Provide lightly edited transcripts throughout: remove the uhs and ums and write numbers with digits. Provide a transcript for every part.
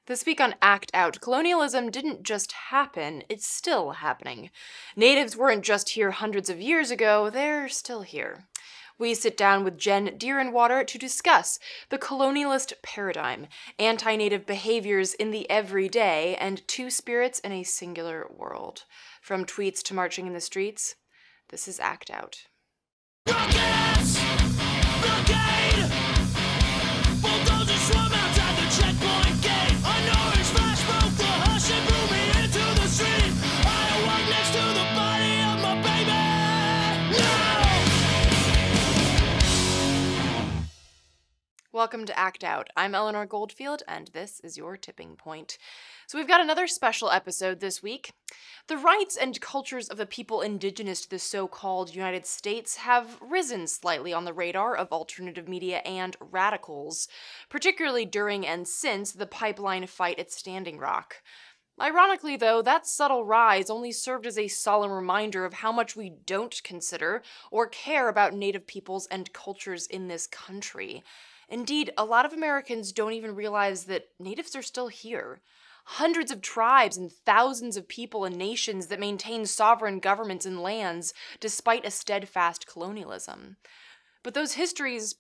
This week on Act Out, colonialism didn't just happen, it's still happening. Natives weren't just here hundreds of years ago, they're still here. We sit down with Jen Deerinwater to discuss the colonialist paradigm, anti-native behaviors in the everyday, and two spirits in a singular world. From tweets to marching in the streets, this is Act Out. Rockets! Blockade! Bulldozers swarm outside the checkpoint gate. A noise flash broke the hush and blew me into the street. I awoke next to the body of my baby. No! Welcome to Act Out. I'm Eleanor Goldfield, and this is your tipping point. So we've got another special episode this week. The rights and cultures of the people indigenous to the so-called United States have risen slightly on the radar of alternative media and radicals, particularly during and since the pipeline fight at Standing Rock. Ironically, though, that subtle rise only served as a solemn reminder of how much we don't consider or care about Native peoples and cultures in this country. Indeed, a lot of Americans don't even realize that natives are still here. Hundreds of tribes and thousands of people and nations that maintain sovereign governments and lands despite a steadfast colonialism. But those histories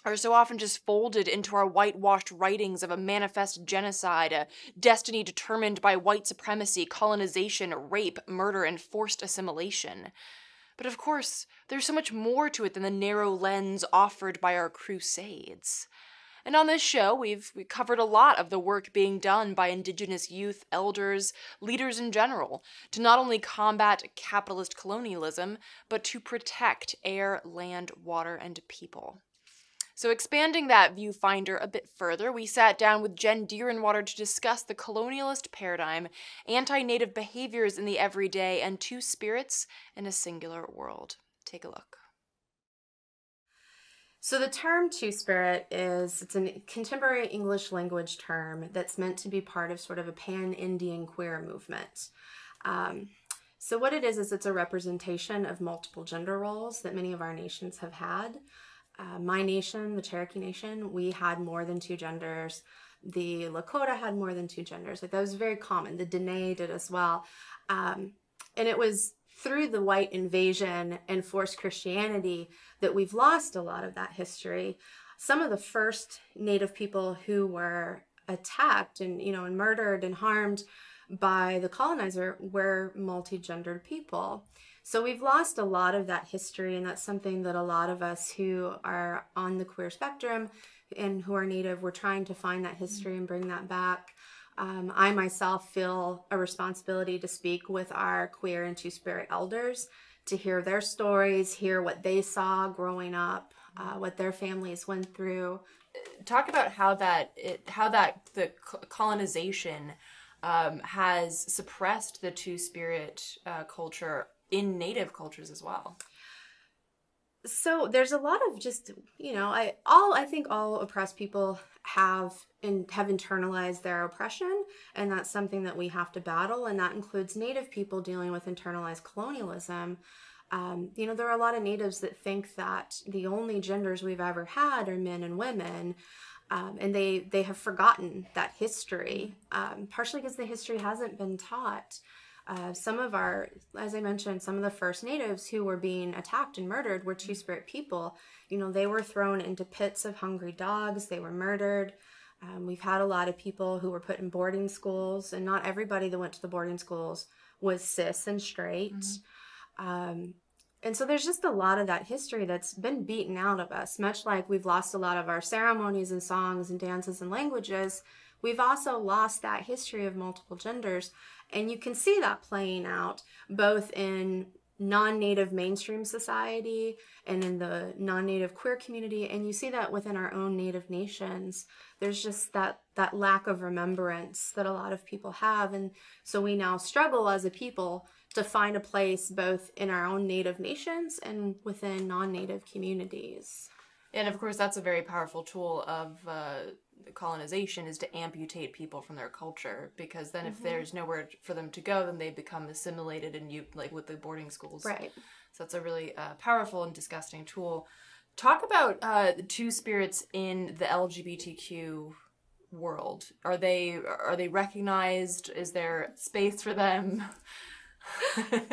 are so often just folded into our whitewashed writings of a manifest genocide, a destiny determined by white supremacy, colonization, rape, murder, and forced assimilation. But of course, there's so much more to it than the narrow lens offered by our crusades. And on this show, we've covered a lot of the work being done by Indigenous youth, elders, leaders in general, to not only combat capitalist colonialism, but to protect air, land, water, and people. So expanding that viewfinder a bit further, we sat down with Jen Deerinwater to discuss the colonialist paradigm, anti-native behaviors in the everyday, and two spirits in a singular world. Take a look. So the term Two-Spirit it's a contemporary English language term that's meant to be part of sort of a pan-Indian queer movement. So what it is it's a representation of multiple gender roles that many of our nations have had. My nation, the Cherokee Nation, we had more than two genders. The Lakota had more than two genders. Like that was very common. The Dene did as well. And it was through the white invasion and forced Christianity that we've lost a lot of that history. Some of the first Native people who were attacked and, and murdered and harmed by the colonizer were multi-gendered people. So we've lost a lot of that history, and that's something that a lot of us who are on the queer spectrum and who are Native, we're trying to find that history and bring that back. I myself feel a responsibility to speak with our queer and two-spirit elders to hear their stories, hear what they saw growing up, what their families went through. Talk about how the colonization has suppressed the two-spirit culture in Native cultures as well. So there's a lot of just, I think all oppressed people have internalized their oppression, and that's something that we have to battle, and that includes Native people dealing with internalized colonialism. There are a lot of Natives that think that the only genders we've ever had are men and women, and they have forgotten that history, partially because the history hasn't been taught. Some of as I mentioned, some of the first Natives who were being attacked and murdered were two-spirit people. They were thrown into pits of hungry dogs. They were murdered. We've had a lot of people who were put in boarding schools, and not everybody that went to the boarding schools was cis and straight. Mm-hmm. And so there's just a lot of that history that's been beaten out of us, much like we've lost a lot of our ceremonies and songs and dances and languages. We've also lost that history of multiple genders. And you can see that playing out both in non-Native mainstream society and in the non-Native queer community. And you see that within our own Native nations. There's just that lack of remembrance that a lot of people have. And so we now struggle as a people to find a place both in our own Native nations and within non-Native communities. And of course, that's a very powerful tool of colonization, is to amputate people from their culture, because then if there's nowhere for them to go, then they become assimilated, and like with the boarding schools. Right. So that's a really powerful and disgusting tool. Talk about the two spirits in the LGBTQ world? Are they recognized? Is there space for them?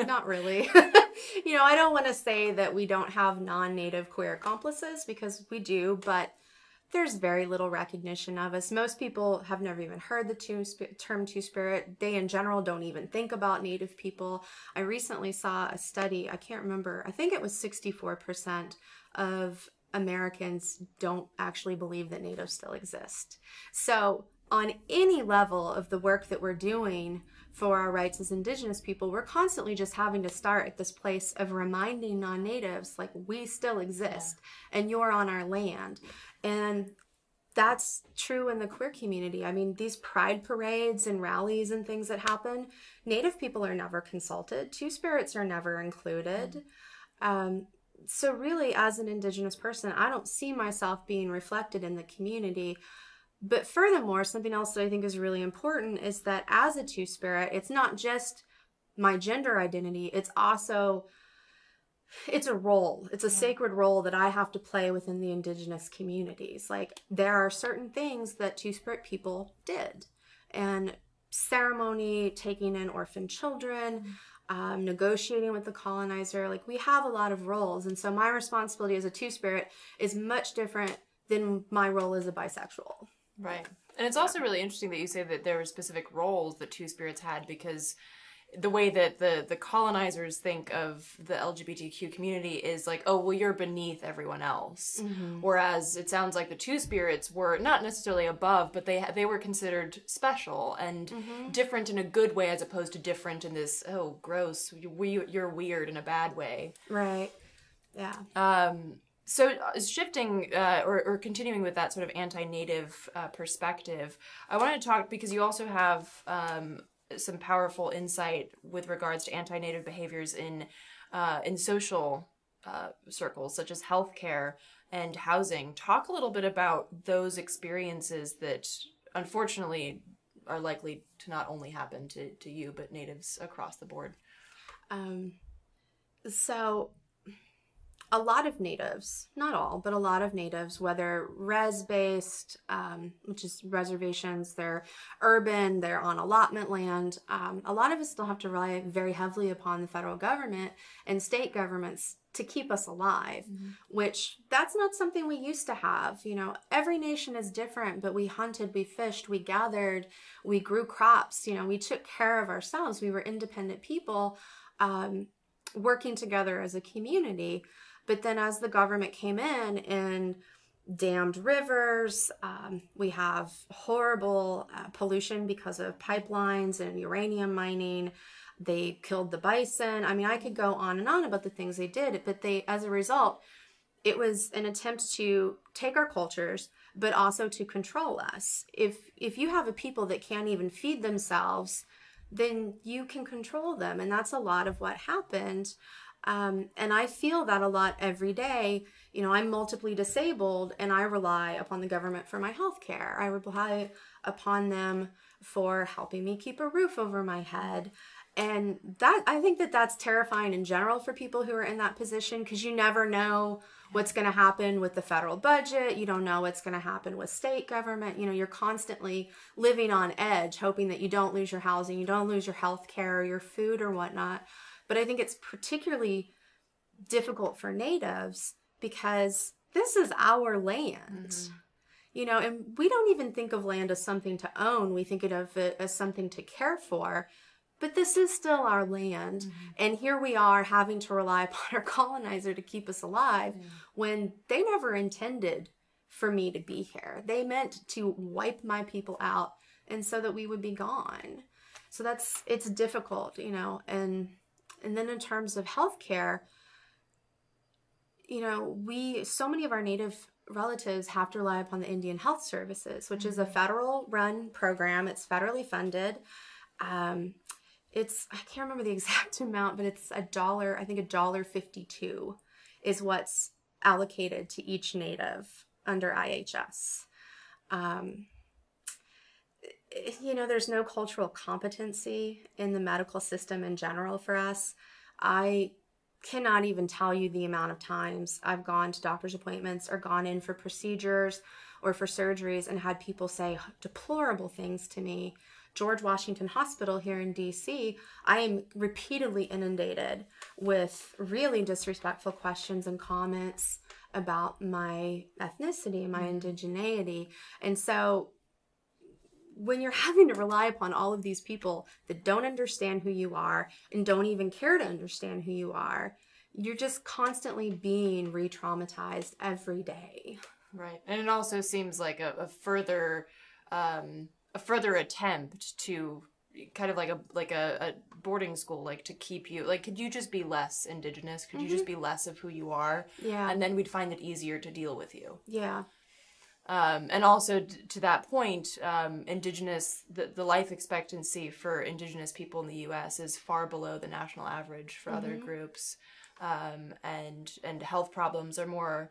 Not really. I don't want to say that we don't have non-native queer accomplices, because we do, but there's very little recognition of us. Most people have never even heard the term Two-Spirit. They in general don't even think about Native people. I recently saw a study, I can't remember, I think it was 64% of Americans don't actually believe that Natives still exist. So on any level of the work that we're doing for our rights as Indigenous people, we're constantly just having to start at this place of reminding non-Natives, like, we still exist and you're on our land. And that's true in the queer community. I mean, these pride parades and rallies and things that happen, Native people are never consulted. Two-Spirits are never included. So really, as an Indigenous person, I don't see myself being reflected in the community. But furthermore, something else that I think is really important is that as a Two-Spirit, it's not just my gender identity, it's also, it's a role. It's a sacred role that I have to play within the Indigenous communities. Like, there are certain things that Two-Spirit people did. And ceremony, taking in orphan children, negotiating with the colonizer, like, we have a lot of roles. And so my responsibility as a Two-Spirit is much different than my role as a bisexual. Right. And it's also really interesting that you say that there were specific roles that Two-Spirits had, because the way that the colonizers think of the LGBTQ community is like, oh, well, you're beneath everyone else. Mm-hmm. Whereas it sounds like the Two-Spirits were not necessarily above, but they were considered special and different in a good way, as opposed to different in this, oh, gross, you're weird in a bad way. Right. Yeah. So shifting or continuing with that sort of anti-native perspective, I wanted to talk, because you also have some powerful insight with regards to anti-native behaviors in social circles, such as healthcare and housing. Talk a little bit about those experiences that unfortunately are likely to not only happen to you, but natives across the board. So a lot of natives, not all, but a lot of natives, whether res-based, which is reservations, they're urban, they're on allotment land, a lot of us still have to rely very heavily upon the federal government and state governments to keep us alive, which that's not something we used to have. Every nation is different, but we hunted, we fished, we gathered, we grew crops, we took care of ourselves. We were independent people working together as a community. But then as the government came in and dammed rivers, we have horrible pollution because of pipelines and uranium mining. They killed the bison. I mean, I could go on and on about the things they did, but as a result, it was an attempt to take our cultures, but also to control us. If you have a people that can't even feed themselves, then you can control them. And that's a lot of what happened. And I feel that a lot every day. I'm multiply disabled, and I rely upon the government for my health care. I rely upon them for helping me keep a roof over my head. And I think that that's terrifying in general for people who are in that position, because you never know what's going to happen with the federal budget. You don't know what's going to happen with state government. You're constantly living on edge, hoping that you don't lose your housing, you don't lose your health care or your food or whatnot. But I think it's particularly difficult for natives because this is our land, and we don't even think of land as something to own. We think of it as something to care for, but this is still our land. And here we are having to rely upon our colonizer to keep us alive when they never intended for me to be here. They meant to wipe my people out and so that we would be gone. So it's difficult, and then in terms of healthcare, so many of our native relatives have to rely upon the Indian Health Services, which is a federal run program. It's federally funded. I can't remember the exact amount, but it's $1, I think $1.52 is what's allocated to each native under IHS. There's no cultural competency in the medical system in general for us. I cannot even tell you the amount of times I've gone to doctor's appointments or gone in for procedures or for surgeries and had people say deplorable things to me. George Washington Hospital here in DC, I am repeatedly inundated with really disrespectful questions and comments about my ethnicity, my indigeneity. And so when you're having to rely upon all of these people that don't understand who you are and don't even care to understand who you are, you're just constantly being re-traumatized every day. Right. And it also seems like a further attempt to kind of like a boarding school, like to keep you, like, could you just be less indigenous? Could you just be less of who you are? Yeah. And then we'd find it easier to deal with you. Yeah. And also to that point, indigenous, the life expectancy for indigenous people in the U.S. is far below the national average for other groups. And health problems are more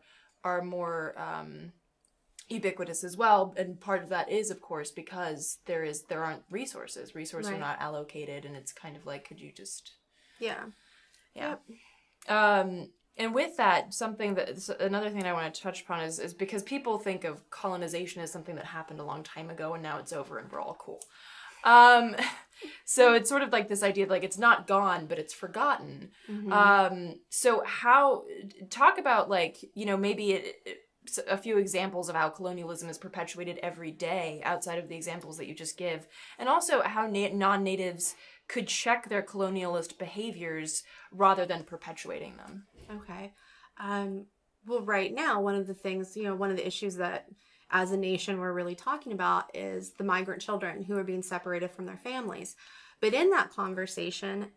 ubiquitous as well, and part of that is, of course, because there aren't resources Right. are not allocated, and it's kind of like, could you just Yeah. Yep. And with that, another thing I want to touch upon is because people think of colonization as something that happened a long time ago and now it's over and we're all cool. So it's sort of like this idea, like it's not gone, but it's forgotten. So talk about, like, maybe a few examples of how colonialism is perpetuated every day outside of the examples that you just give, and also how non-natives could check their colonialist behaviors rather than perpetuating them. Okay. Well, right now, one of the things, one of the issues that as a nation we're really talking about is the migrant children who are being separated from their families. But in that conversation,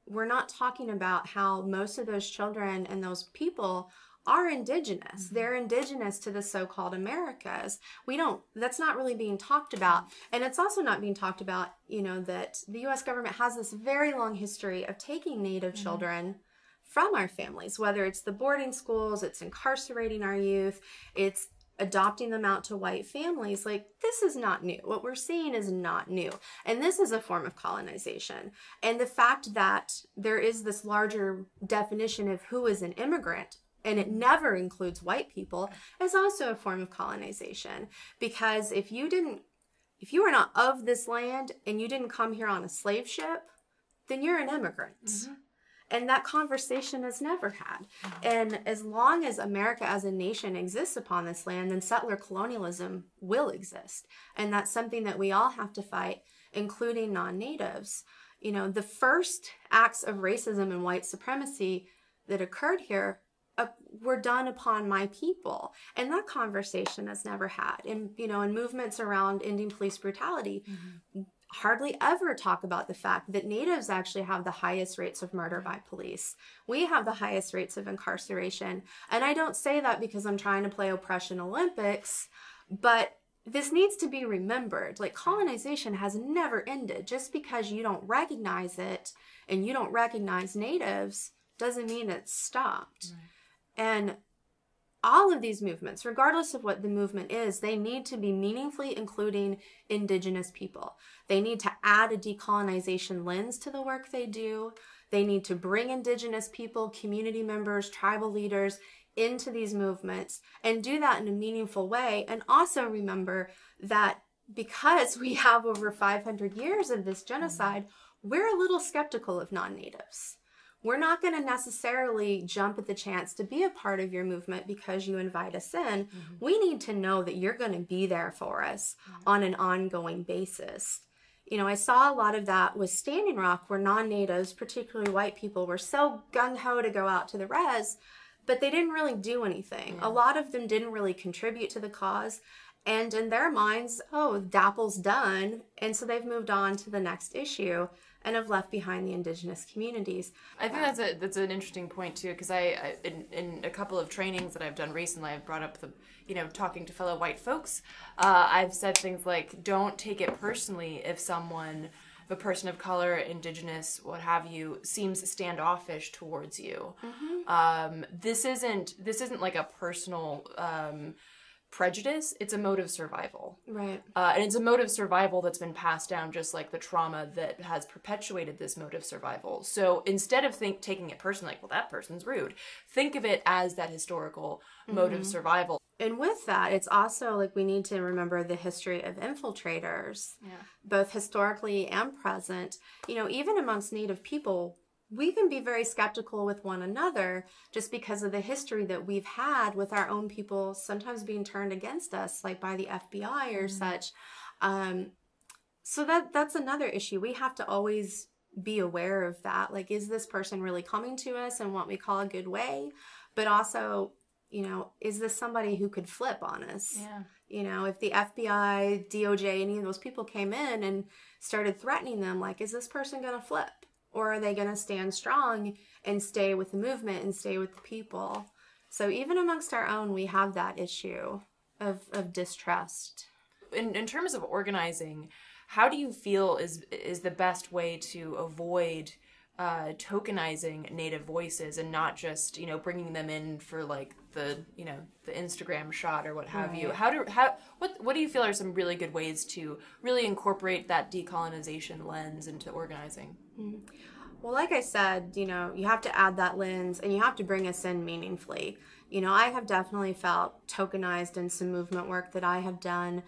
we're not talking about how most of those children and those people are indigenous. They're indigenous to the so-called Americas. That's not really being talked about. And it's also not being talked about, that the U.S. government has this very long history of taking Native children from our families, whether it's the boarding schools, it's incarcerating our youth, it's adopting them out to white families. Like, this is not new. What we're seeing is not new. And this is a form of colonization. And the fact that there is this larger definition of who is an immigrant, and it never includes white people, is also a form of colonization. Because if you are not of this land and you didn't come here on a slave ship, then you're an immigrant. And that conversation is never had. And as long as America as a nation exists upon this land, then settler colonialism will exist. And that's something that we all have to fight, including non-natives. The first acts of racism and white supremacy that occurred here were done upon my people. And that conversation is never had. And, in movements around ending police brutality, hardly ever talk about the fact that natives actually have the highest rates of murder by police. We have the highest rates of incarceration. And I don't say that because I'm trying to play oppression Olympics, but this needs to be remembered. Like, colonization has never ended. Just because you don't recognize it and you don't recognize natives doesn't mean it's stopped. And all of these movements, regardless of what the movement is, they need to be meaningfully including indigenous people. They need to add a decolonization lens to the work they do. They need to bring indigenous people, community members, tribal leaders into these movements and do that in a meaningful way. And also remember that because we have over 500 years of this genocide, we're a little skeptical of non-natives. We're not going to necessarily jump at the chance to be a part of your movement because you invite us in. We need to know that you're going to be there for us on an ongoing basis. I saw a lot of that with Standing Rock, where non-natives, particularly white people, were so gung-ho to go out to the res, but they didn't really do anything. A lot of them didn't really contribute to the cause. And in their minds, DAPL's done. And so they've moved on to the next issue and have left behind the indigenous communities. I think that's an interesting point too, because I in a couple of trainings that I've done recently, I've brought up talking to fellow white folks. I've said things like, don't take it personally if a person of color, indigenous, what have you, seems standoffish towards you. This isn't like a personal prejudice. It's a mode of survival. Right. And it's a mode of survival that's been passed down, just like the trauma that has perpetuated this mode of survival. So instead of taking it personally, like, well, that person's rude, think of it as that historical mode of survival. And with that, it's also like we need to remember the history of infiltrators, both historically and present. You know, even amongst Native people, we can be very skeptical with one another just because of the history that we've had with our own people sometimes being turned against us, like by the FBI or such. So that's another issue. We have to always be aware of that. Like, is this person really coming to us in what we call a good way? But also, you know, is this somebody who could flip on us? Yeah. You know, if the FBI, DOJ, any of those people came in and started threatening them, like, is this person going to flip? Or are they going to stand strong and stay with the movement and stay with the people? So even amongst our own, we have that issue of distrust. In terms of organizing, how do you feel is the best way to avoid tokenizing Native voices and not just, you know, bringing them in for like the, you know, the Instagram shot or what have you? What do you feel are some really good ways to really incorporate that decolonization lens into organizing? Well, like I said, you know, you have to add that lens and you have to bring us in meaningfully. You know, I have definitely felt tokenized in some movement work that I have done,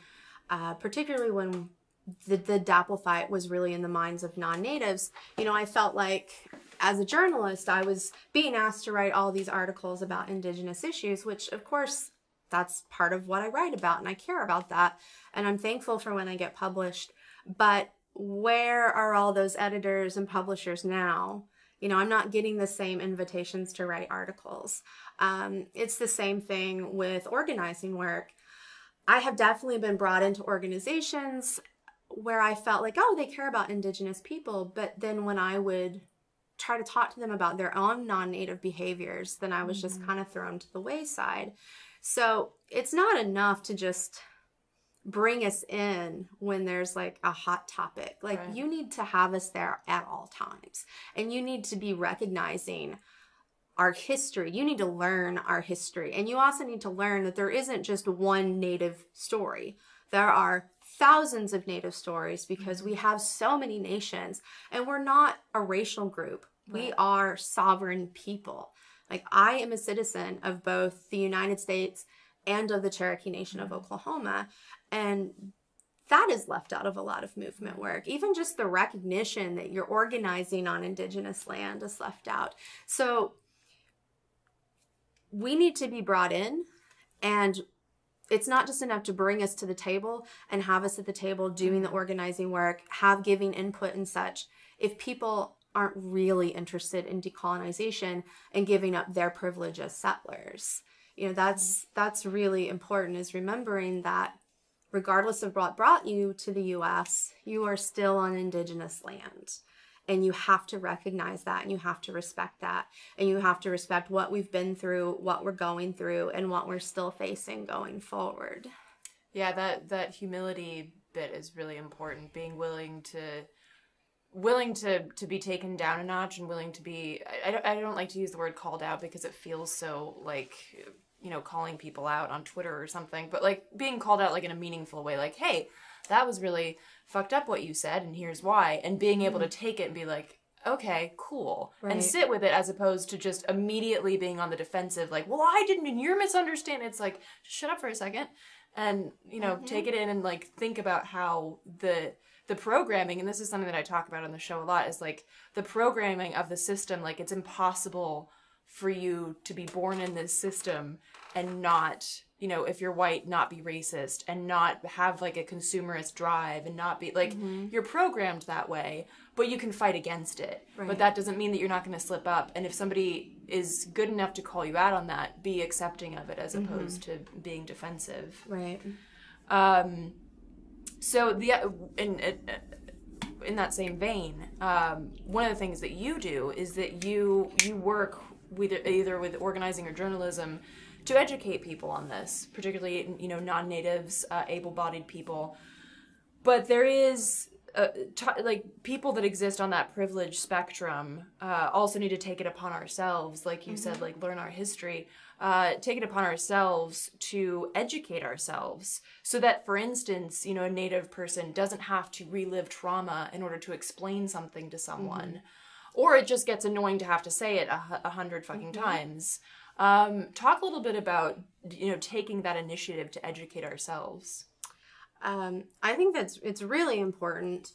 particularly when the DAPL fight was really in the minds of non-natives. You know, I felt like as a journalist, I was being asked to write all these articles about Indigenous issues, which of course, that's part of what I write about and I care about that. And I'm thankful for when I get published. But where are all those editors and publishers now? You know, I'm not getting the same invitations to write articles. It's the same thing with organizing work. I have definitely been brought into organizations where I felt like, oh, they care about Indigenous people. But then when I would try to talk to them about their own non-native behaviors, then I was just kind of thrown to the wayside. So it's not enough to just bring us in when there's like a hot topic. Like you need to have us there at all times. And you need to be recognizing our history. You need to learn our history. And you also need to learn that there isn't just one Native story. There are thousands of Native stories because we have so many nations and we're not a racial group. We are sovereign people. Like I am a citizen of both the United States and of the Cherokee Nation of Oklahoma. And that is left out of a lot of movement work. Even just the recognition that you're organizing on Indigenous land is left out. So we need to be brought in, and it's not just enough to bring us to the table and have us at the table doing the organizing work, have giving input and such. If people aren't really interested in decolonization and giving up their privilege as settlers, you know, that's really important, is remembering that regardless of what brought you to the U.S., you are still on Indigenous land. And you have to recognize that, and you have to respect that, and you have to respect what we've been through, what we're going through, and what we're still facing going forward. Yeah, that humility bit is really important. Being willing to be taken down a notch and willing to be, I don't like to use the word called out because it feels so like, you know, calling people out on Twitter or something, but like being called out like in a meaningful way, like, hey, that was really fucked up what you said and here's why, and being able to take it and be like, okay, cool, and sit with it, as opposed to just immediately being on the defensive, like, well, I didn't and you're misunderstanding. It's like, shut up for a second and, you know, take it in and like think about how the programming, and this is something that I talk about on the show a lot, is like the programming of the system. Like, it's impossible for you to be born in this system and not, you know, if you're white, not be racist and not have like a consumerist drive and not be like, you're programmed that way, but you can fight against it. But that doesn't mean that you're not going to slip up. And if somebody is good enough to call you out on that, be accepting of it as opposed to being defensive. Right. So in that same vein, one of the things that you do is that you work either with organizing or journalism to educate people on this, particularly, you know, non-natives, able-bodied people. But there is like people that exist on that privilege spectrum also need to take it upon ourselves, like you said, like learn our history, take it upon ourselves to educate ourselves, so that, for instance, you know, a Native person doesn't have to relive trauma in order to explain something to someone. or it just gets annoying to have to say it 100 fucking times. Talk a little bit about, taking that initiative to educate ourselves. I think it's really important,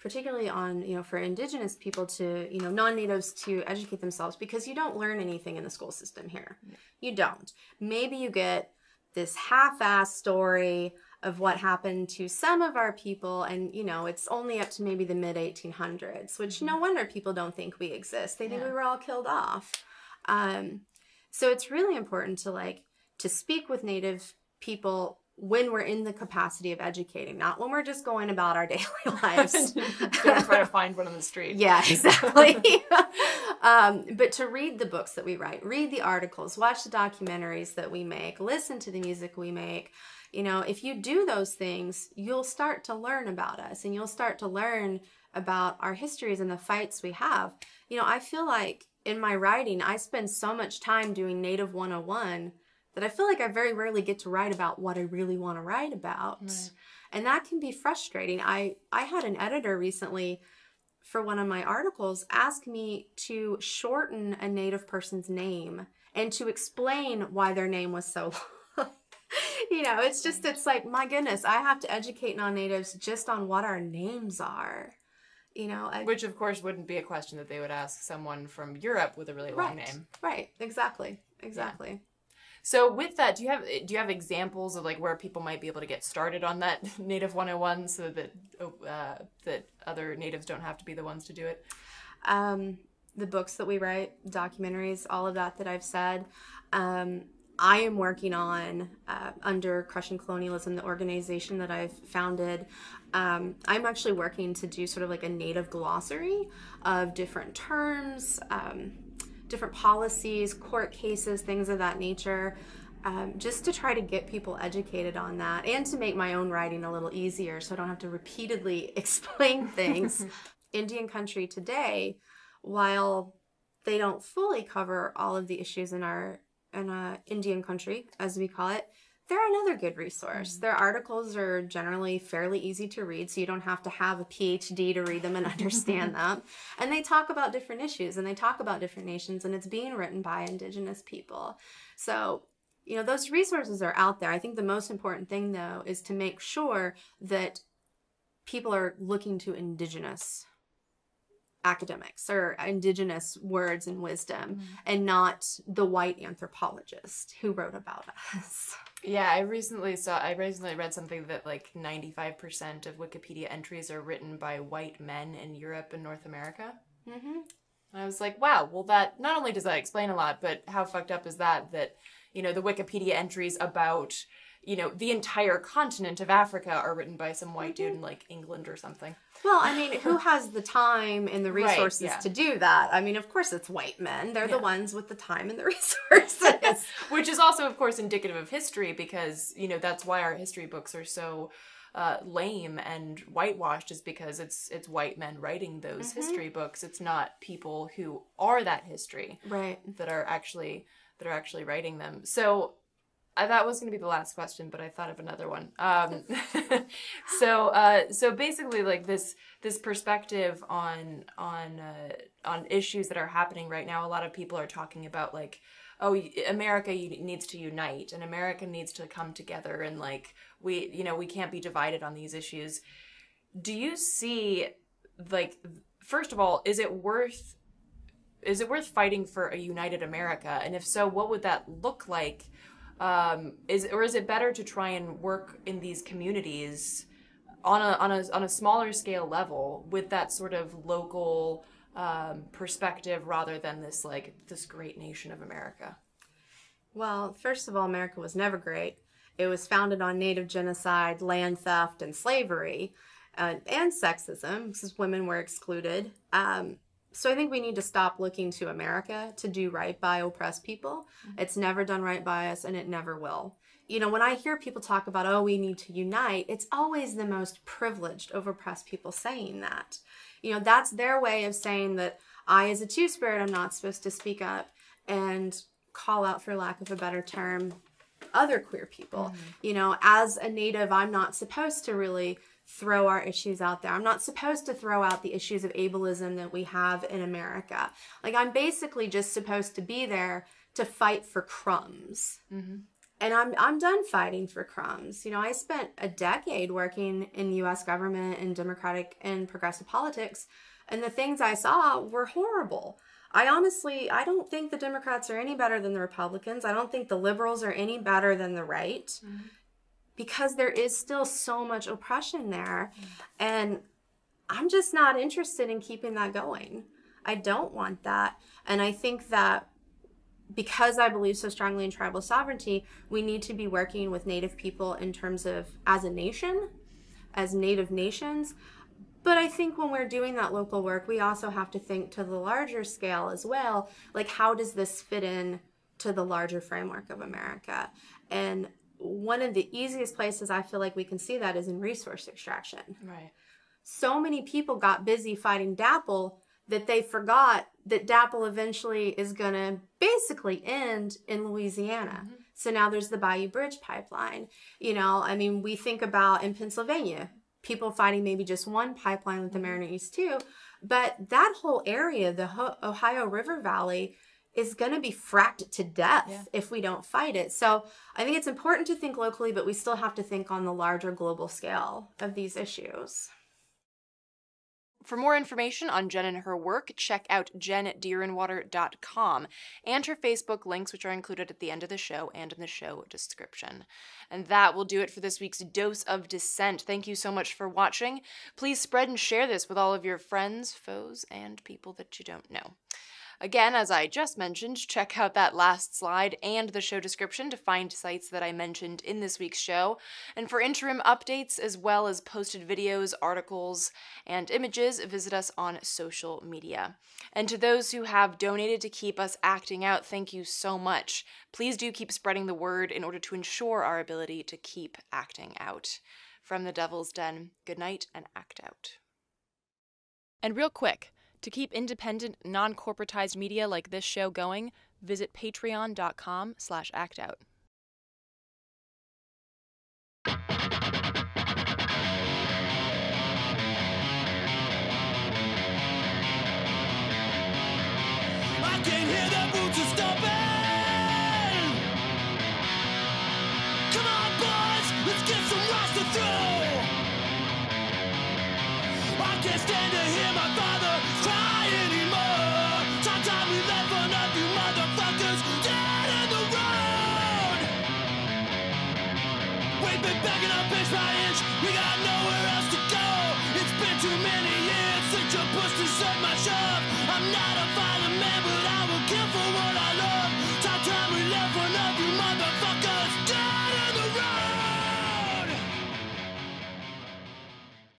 particularly on, for Indigenous people to, non-natives to educate themselves, because you don't learn anything in the school system here. Yeah. You don't. Maybe you get this half-assed story of what happened to some of our people, and, it's only up to maybe the mid-1800s, which no wonder people don't think we exist. They think we were all killed off. So it's really important to speak with Native people when we're in the capacity of educating, not when we're just going about our daily lives. Don't try to find one on the street. Yeah, exactly. But to read the books that we write, read the articles, watch the documentaries that we make, listen to the music we make. If you do those things, you'll start to learn about us, and you'll start to learn about our histories and the fights we have. I feel like in my writing, I spend so much time doing Native 101 that I feel like I very rarely get to write about what I really want to write about. Right. And that can be frustrating. I had an editor recently for one of my articles ask me to shorten a Native person's name and to explain why their name was so long. It's like, my goodness, I have to educate non-natives just on what our names are. Which of course wouldn't be a question that they would ask someone from Europe with a really long name. Right. Exactly. Yeah. So with that, do you have examples of where people might be able to get started on that Native 101 so that that other natives don't have to be the ones to do it? The books that we write, documentaries, all of that I've said. I am working on, under Crushing Colonialism, the organization that I've founded, I'm actually working to do sort of a Native glossary of different terms, different policies, court cases, things of that nature, just to try to get people educated on that and to make my own writing a little easier so I don't have to repeatedly explain things. Indian country today, while they don't fully cover all of the issues in Indian country, as we call it, they're another good resource. Their articles are generally fairly easy to read, so you don't have to have a PhD to read them and understand them. And they talk about different issues, and they talk about different nations, and it's being written by Indigenous people. So, those resources are out there. I think the most important thing, though, is to make sure that people are looking to Indigenous academics or Indigenous words and wisdom, and not the white anthropologist who wrote about us. Yeah, I recently read something that 95% of Wikipedia entries are written by white men in Europe and North America. Mm-hmm. And I was like, wow, well, that not only does that explain a lot, but how fucked up is that the Wikipedia entries about the entire continent of Africa are written by some white dude in England or something. Well, who has the time and the resources to do that? Of course it's white men. They're the ones with the time and the resources. Which is also, of course, indicative of history, because, that's why our history books are so lame and whitewashed, is because it's white men writing those history books. It's not people who are that history that are actually writing them. So that was going to be the last question, but I thought of another one. So basically, this perspective on issues that are happening right now. A lot of people are talking about America needs to unite, and America needs to come together, and we can't be divided on these issues. Do you see first of all, is it worth fighting for a united America? And if so, what would that look like? Is it better to try and work in these communities on a smaller scale level with that sort of local perspective, rather than this great nation of America? Well, first of all, America was never great. It was founded on Native genocide, land theft, and slavery, and sexism, because women were excluded. So I think we need to stop looking to America to do right by oppressed people. It's never done right by us, and it never will. When I hear people talk about, we need to unite, it's always the most privileged of oppressed people saying that. That's their way of saying that I, as a Two-Spirit, I'm not supposed to speak up and call out, for lack of a better term, other queer people. As a Native, I'm not supposed to really throw our issues out there. I'm not supposed to throw out the issues of ableism that we have in America. Like, I'm basically just supposed to be there to fight for crumbs. Mm-hmm. And I'm done fighting for crumbs. You know, I spent a decade working in the U.S. government and Democratic and progressive politics, and the things I saw were horrible. I don't think the Democrats are any better than the Republicans. I don't think the liberals are any better than the right. Mm-hmm. Because there is still so much oppression there. And I'm just not interested in keeping that going. I don't want that. And I think that because I believe so strongly in tribal sovereignty, we need to be working with Native people in terms of as a nation, as Native nations. But I think when we're doing that local work, we also have to think to the larger scale as well. Like, how does this fit in to the larger framework of America? And one of the easiest places I feel like we can see that is in resource extraction. Right. So many people got busy fighting DAPL that they forgot that DAPL eventually is going to basically end in Louisiana. Mm-hmm. So now there's the Bayou Bridge pipeline. You know, I mean, we think about in Pennsylvania, people fighting maybe just one pipeline with the Mariner East 2, but that whole area, the Ohio River Valley, is going to be fracked to death if we don't fight it. So I think it's important to think locally, but we still have to think on the larger global scale of these issues. For more information on Jen and her work, check out JenDeerinwater.com and her Facebook links, which are included at the end of the show and in the show description. And that will do it for this week's Dose of Dissent. Thank you so much for watching. Please spread and share this with all of your friends, foes, and people that you don't know. Again, as I just mentioned, check out that last slide and the show description to find sites that I mentioned in this week's show. And for interim updates, as well as posted videos, articles, and images, visit us on social media. And to those who have donated to keep us acting out, thank you so much. Please do keep spreading the word in order to ensure our ability to keep acting out. From the Devil's Den, good night and act out. And real quick, to keep independent, non-corporatized media like this show going, visit patreon.com/actout. I can hear the boots are stomping. Come on, boys, let's get some rocks to throw. I can't stand to hear my father cry anymore. Sometimes we left one of you motherfuckers dead in the road. We've been begging up inch by inch. We got